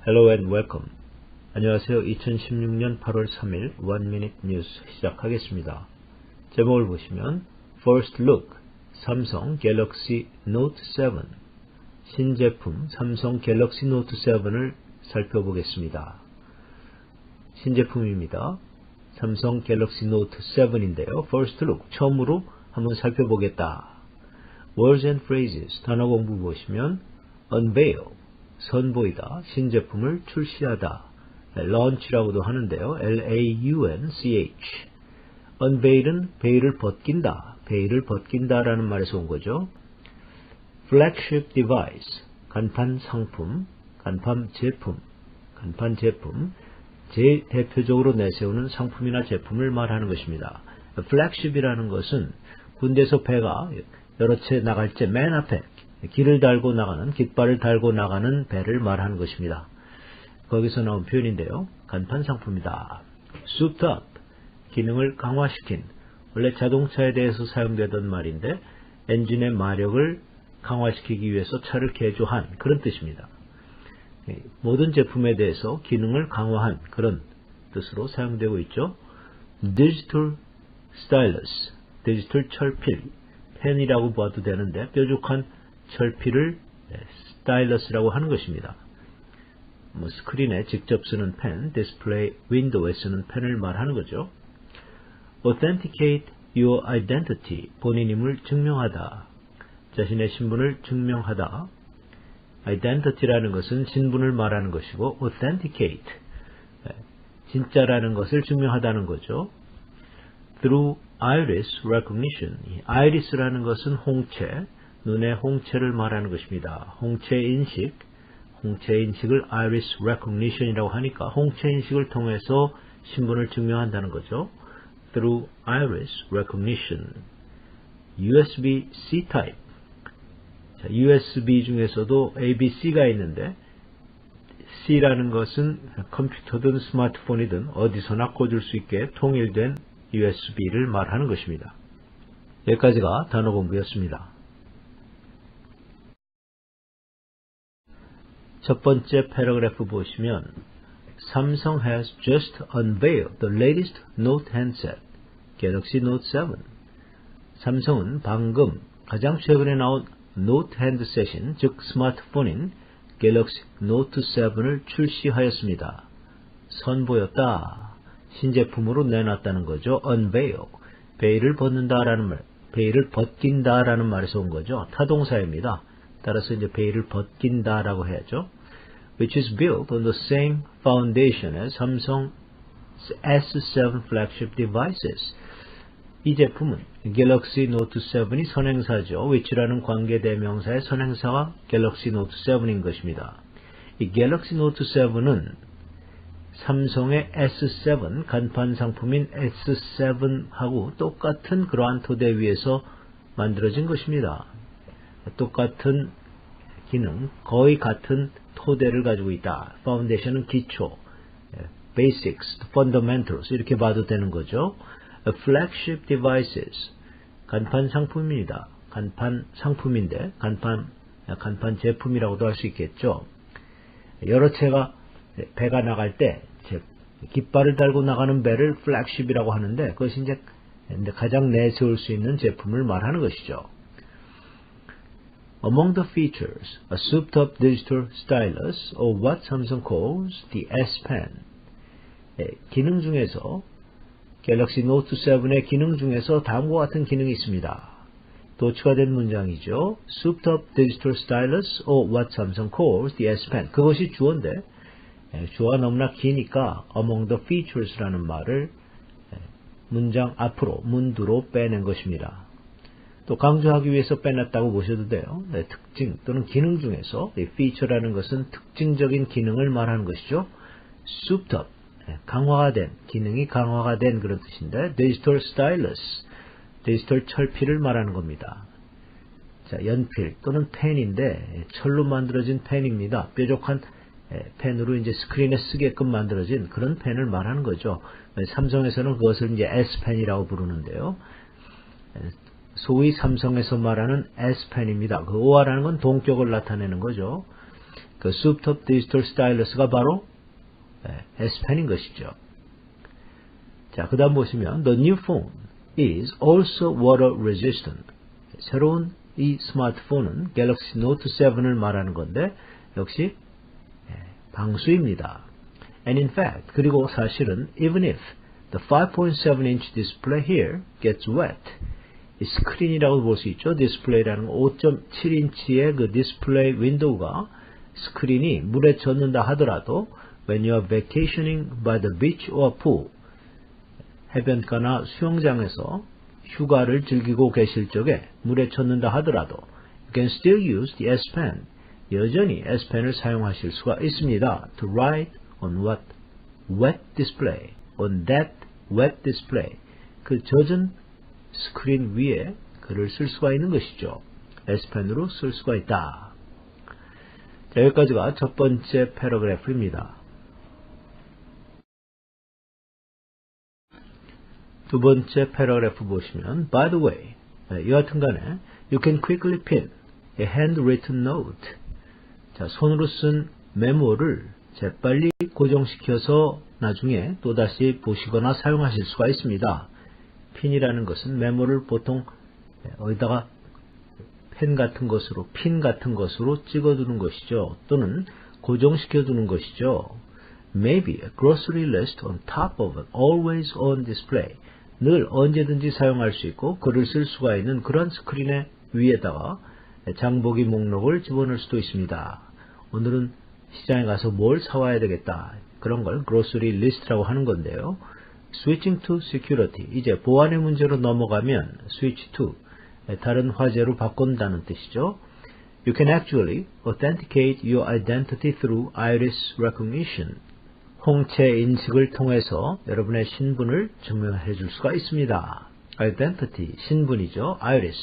Hello and welcome. 안녕하세요. 2016년 8월 3일 One Minute News 시작하겠습니다. 제목을 보시면 First Look 삼성 갤럭시 노트 7 신제품 삼성 갤럭시 노트 7을 살펴보겠습니다. 신제품입니다. 삼성 갤럭시 노트 7인데요. First Look 처음으로 한번 살펴보겠다. Words and Phrases 단어 공부 보시면 Unveil 선보이다, 신제품을 출시하다, launch라고도 하는데요. L-A-U-N-C-H Unveil은 베일을 벗긴다, 베일을 벗긴다라는 말에서 온 거죠. Flagship device 간판 상품, 간판 제품 제일 대표적으로 내세우는 상품이나 제품을 말하는 것입니다. Flagship이라는 것은 군대에서 배가 여러 채 나갈 때 맨 앞에 길을 달고 나가는, 깃발을 달고 나가는 배를 말하는 것입니다. 거기서 나온 표현인데요. 간판 상품이다. Souped up, 기능을 강화시킨, 원래 자동차에 대해서 사용되던 말인데 엔진의 마력을 강화시키기 위해서 차를 개조한 그런 뜻입니다. 모든 제품에 대해서 기능을 강화한 그런 뜻으로 사용되고 있죠. Digital stylus, 디지털 철필, 펜이라고 봐도 되는데 뾰족한 철필을 스타일러스라고 하는 것입니다. 스크린에 직접 쓰는 펜, 디스플레이 윈도우에 쓰는 펜을 말하는 거죠. Authenticate your identity, 본인임을 증명하다, 자신의 신분을 증명하다. Identity라는 것은 신분을 말하는 것이고 authenticate, 진짜라는 것을 증명하다는 거죠. Through iris recognition, iris라는 것은 홍채, 눈의 홍채를 말하는 것입니다. 홍채 인식을 iris recognition이라고 하니까 홍채 인식을 통해서 신분을 증명한다는 거죠. Through iris recognition. USB-C type. 자, USB 중에서도 A, B, C가 있는데 C라는 것은 컴퓨터든 스마트폰이든 어디서나 꽂을 수 있게 통일된 USB를 말하는 것입니다. 여기까지가 단어 공부였습니다. 첫 번째 패러그래프 보시면 Samsung has just unveiled the latest Note handset, Galaxy Note 7. 삼성은 방금 가장 최근에 나온 노트 핸드셋인, 즉 스마트폰인 갤럭시 노트 7을 출시하였습니다. 선보였다, 신제품으로 내놨다는 거죠. Unveil, 베일을 벗는다라는 말, 베일을 벗긴다라는 말에서 온 거죠. 타동사입니다. 따라서 이제 베일을 벗긴다라고 해야죠. Which is built on the same foundation as Samsung S7 flagship devices. 이 제품은 갤럭시 노트 7이 선행사죠. which라는 관계대명사의 선행사가 갤럭시 노트 7인 것입니다. 이 갤럭시 노트 7은 삼성의 S7 간판 상품인 S7하고 똑같은 그러한 토대 위에서 만들어진 것입니다. 똑같은 기능, 거의 같은 토대를 가지고 있다. 파운데이션은 기초, basics, fundamentals 이렇게 봐도 되는 거죠. Flagship devices, 간판 상품입니다. 간판 상품인데 간판 제품이라고도 할 수 있겠죠. 여러 채가 배가 나갈 때 깃발을 달고 나가는 배를 flagship이라고 하는데 그것이 이제 가장 내세울 수 있는 제품을 말하는 것이죠. Among the features, a souped-up digital stylus, or what Samsung calls the S Pen. 기능 중에서 갤럭시 노트 7의 기능 중에서 다음과 같은 기능이 있습니다. 도치가 된 문장이죠. Souped-up digital stylus, or what Samsung calls the S Pen. 그것이 주어인데 주어가 너무나 기니까 among the features라는 말을 문장 앞으로, 문두로 빼낸 것입니다. 또 강조하기 위해서 빼놨다고 보셔도 돼요. 특징 또는 기능 중에서 이 feature라는 것은 특징적인 기능을 말하는 것이죠. souped up, 강화가 된, 기능이 강화가 된 그런 뜻인데 digital stylus, 디지털 철필을 말하는 겁니다. 자, 연필 또는 펜인데 철로 만들어진 펜입니다. 뾰족한 펜으로 이제 스크린에 쓰게끔 만들어진 그런 펜을 말하는 거죠. 삼성에서는 그것을 이제 S펜이라고 부르는데요. 소위 삼성에서 말하는 S펜입니다. 그 O라는 건 동격을 나타내는 거죠. 그 souped-up 디지털 스타일러스가 바로 S펜인 것이죠. 자, 그 다음 보시면 The new phone is also water resistant. 새로운 이 스마트폰은 갤럭시 노트 7을 말하는 건데 역시 방수입니다. And in fact, 그리고 사실은 even if the 5.7-inch display here gets wet, 이 스크린이라고 볼 수 있죠. 디스플레이라는 5.7인치의 그 디스플레이 윈도우가 스크린이 물에 젖는다 하더라도 when you are vacationing by the beach or pool, 해변가나 수영장에서 휴가를 즐기고 계실 적에 물에 젖는다 하더라도 you can still use the S Pen. 여전히 S Pen을 사용하실 수가 있습니다. To write on what wet display, on that wet display. 그 젖은 스크린 위에 글을 쓸 수가 있는 것이죠. S Pen으로 쓸 수가 있다. 자, 여기까지가 첫 번째 패러그래프입니다. 두 번째 패러그래프 보시면 by the way, 여하튼간에 you can quickly pin a handwritten note. 자, 손으로 쓴 메모를 재빨리 고정시켜서 나중에 또다시 보시거나 사용하실 수가 있습니다. 핀이라는 것은 메모를 보통 어디다가 펜 같은 것으로, 핀 같은 것으로 찍어두는 것이죠. 또는 고정시켜두는 것이죠. Maybe a grocery list on top of an always on display. 늘 언제든지 사용할 수 있고 글을 쓸 수가 있는 그런 스크린의 위에다가 장보기 목록을 집어넣을 수도 있습니다. 오늘은 시장에 가서 뭘 사와야 되겠다. 그런 걸 grocery list라고 하는 건데요. Switching to security. 이제 보안의 문제로 넘어가면 switch to. 다른 화제로 바꾼다는 뜻이죠. You can actually authenticate your identity through iris recognition. 홍채 인식을 통해서 여러분의 신분을 증명해 줄 수가 있습니다. Identity, 신분이죠. Iris,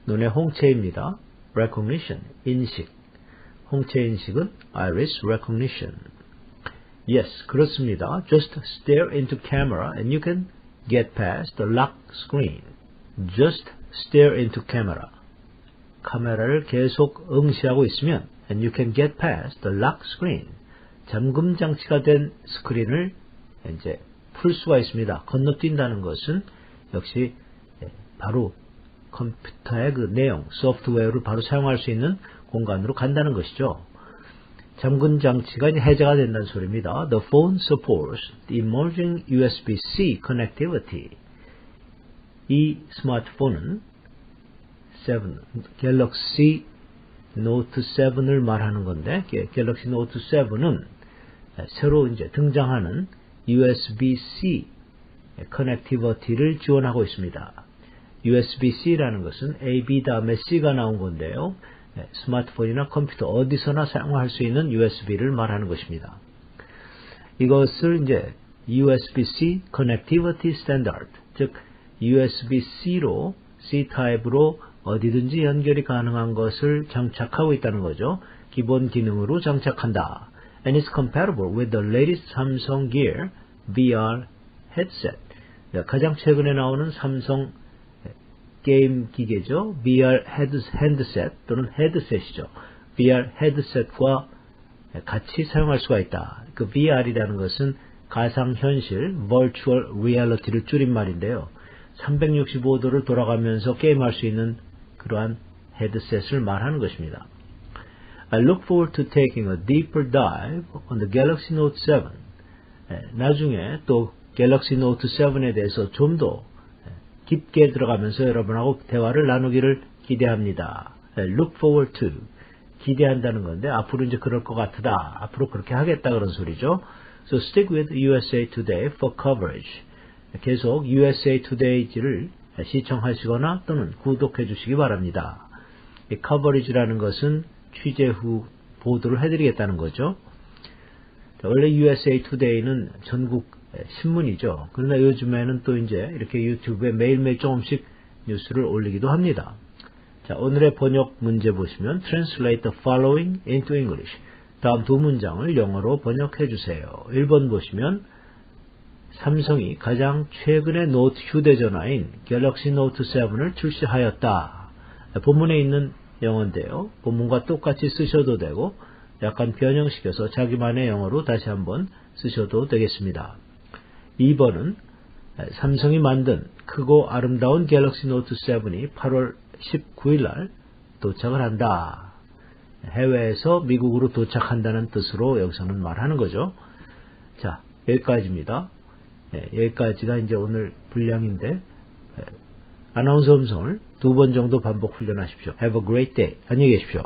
눈의 홍채입니다. Recognition, 인식. 홍채 인식은 iris recognition. Yes, 그렇습니다. Just stare into camera and you can get past the lock screen. Just stare into camera. 카메라를 계속 응시하고 있으면 and you can get past the lock screen. 잠금 장치가 된 스크린을 이제 풀 수가 있습니다. 건너뛴다는 것은 역시 바로 컴퓨터의 그 내용, 소프트웨어를 바로 사용할 수 있는 공간으로 간다는 것이죠. 잠금 장치가 이제 해제가 된다는 소리입니다. The phone supports the emerging USB-C connectivity. 이 스마트폰은 갤럭시 노트 7을 말하는 건데, 갤럭시 노트 7은 새로 이제 등장하는 USB-C 커넥티비티를 지원하고 있습니다. USB-C라는 것은 A, B 다음에 C가 나온 건데요. 스마트폰이나 컴퓨터 어디서나 사용할 수 있는 USB를 말하는 것입니다. 이것을 이제 USB-C Connectivity Standard, 즉 USB-C로 C 타입으로 어디든지 연결이 가능한 것을 장착하고 있다는 거죠. 기본 기능으로 장착한다. And is compatible with the latest Samsung Gear VR headset. 가장 최근에 나오는 삼성 게임 기계죠. VR 핸드셋 또는 헤드셋이죠. VR 헤드셋과 같이 사용할 수가 있다. 그 VR이라는 것은 가상현실, Virtual Reality를 줄인 말인데요. 365도를 돌아가면서 게임할 수 있는 그러한 헤드셋을 말하는 것입니다. I look forward to taking a deeper dive on the Galaxy Note 7. 나중에 또 갤럭시 노트 7에 대해서 좀 더 깊게 들어가면서 여러분하고 대화를 나누기를 기대합니다. Look forward to. 기대한다는 건데 앞으로 이제 그럴 것 같다. 앞으로 그렇게 하겠다 그런 소리죠. So stick with USA Today for coverage. 계속 USA Today를 시청하시거나 또는 구독해 주시기 바랍니다. 이 coverage라는 것은 취재 후 보도를 해드리겠다는 거죠. 원래 USA Today는 전국 신문이죠. 그러나 요즘에는 또 이제 이렇게 유튜브에 매일매일 조금씩 뉴스를 올리기도 합니다. 자, 오늘의 번역 문제 보시면 Translate the following into English. 다음 두 문장을 영어로 번역해 주세요. 1번 보시면 삼성이 가장 최근의 노트 휴대전화인 갤럭시 노트 7을 출시하였다. 본문에 있는 영어인데요. 본문과 똑같이 쓰셔도 되고 약간 변형시켜서 자기만의 영어로 다시 한번 쓰셔도 되겠습니다. 2번은 삼성이 만든 크고 아름다운 갤럭시 노트 7이 8월 19일 날 도착을 한다. 해외에서 미국으로 도착한다는 뜻으로 여기서는 말하는 거죠. 자, 여기까지입니다. 여기까지가 이제 오늘 분량인데, 아나운서 음성을 2번 정도 반복 훈련하십시오. Have a great day. 안녕히 계십시오.